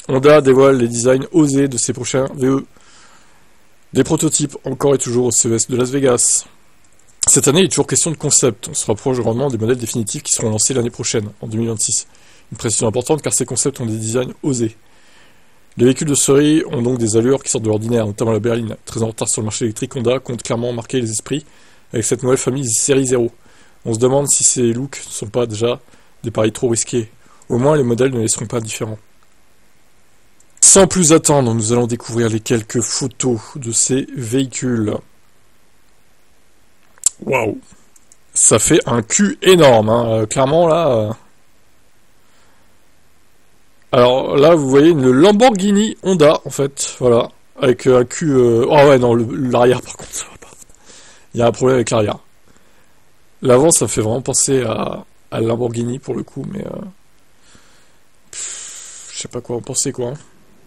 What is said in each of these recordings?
Honda dévoile les designs osés de ses prochains VE. Des prototypes encore et toujours au CES de Las Vegas. Cette année, il est toujours question de concept. On se rapproche grandement des modèles définitifs qui seront lancés l'année prochaine, en 2026. Une précision importante car ces concepts ont des designs osés. Les véhicules de série ont donc des allures qui sortent de l'ordinaire, notamment la berline. Très en retard sur le marché électrique, Honda compte clairement marquer les esprits avec cette nouvelle famille série 0. On se demande si ces looks ne sont pas déjà des paris trop risqués. Au moins, les modèles ne les seront pas différents. Sans plus attendre, nous allons découvrir les quelques photos de ces véhicules. Waouh! Ça fait un cul énorme, hein. Clairement là. Alors là, vous voyez une Lamborghini Honda, en fait, voilà, avec un cul. Oh ouais, non, l'arrière par contre, ça va pas. Il y a un problème avec l'arrière. L'avant, ça fait vraiment penser à Lamborghini pour le coup, mais je sais pas quoi en penser quoi.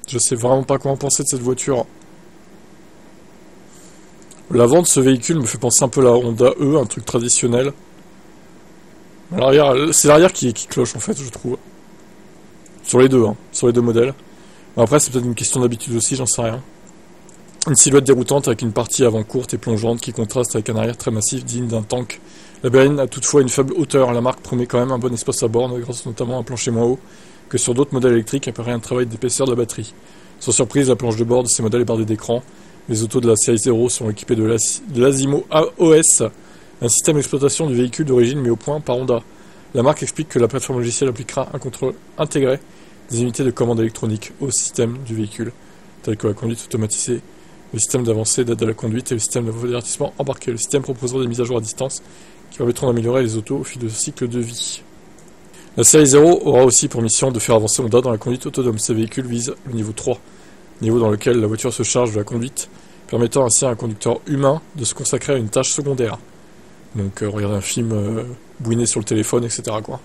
Je sais vraiment pas quoi en penser de cette voiture. L'avant de ce véhicule me fait penser un peu à la Honda E, un truc traditionnel. L'arrière, c'est l'arrière qui cloche en fait, je trouve. Sur les deux, hein, sur les deux modèles. Bon, après, c'est peut-être une question d'habitude aussi, j'en sais rien. Une silhouette déroutante avec une partie avant courte et plongeante qui contraste avec un arrière très massif digne d'un tank. La berline a toutefois une faible hauteur. La marque promet quand même un bon espace à bord, grâce notamment à un plancher moins haut que sur d'autres modèles électriques après un travail d'épaisseur de la batterie. Sans surprise, la planche de bord de ces modèles est bardée d'écrans. Les autos de la série 0 sont équipées de l'Asimo OS, un système d'exploitation du véhicule d'origine mis au point par Honda. La marque explique que la plateforme logicielle appliquera un contrôle intégré des unités de commande électronique au système du véhicule, tels que la conduite automatisée, le système d'avancée d'aide à la conduite et le système d'avertissement embarqué. Le système proposera des mises à jour à distance qui permettront d'améliorer les autos au fil de cycle de vie. La série 0 aura aussi pour mission de faire avancer Honda dans la conduite autonome. Ces véhicules visent le niveau 3, niveau dans lequel la voiture se charge de la conduite, permettant ainsi à un conducteur humain de se consacrer à une tâche secondaire. Donc regarder un film, bouiner sur le téléphone, etc. quoi.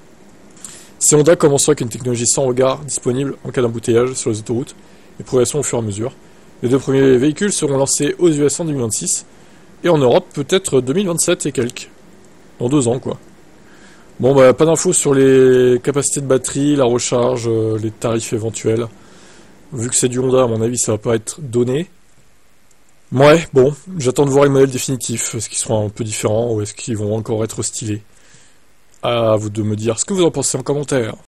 Si Honda commencera avec une technologie sans regard disponible en cas d'embouteillage sur les autoroutes et progression au fur et à mesure, les deux premiers véhicules seront lancés aux US en 2026 et en Europe peut-être 2027 et quelques. Dans 2 ans quoi. Bon bah pas d'infos sur les capacités de batterie, la recharge, les tarifs éventuels. Vu que c'est du Honda, à mon avis ça va pas être donné. Ouais, bon, j'attends de voir les modèles définitifs. Est-ce qu'ils seront un peu différents ou est-ce qu'ils vont encore être stylés? À vous de me dire ce que vous en pensez en commentaire.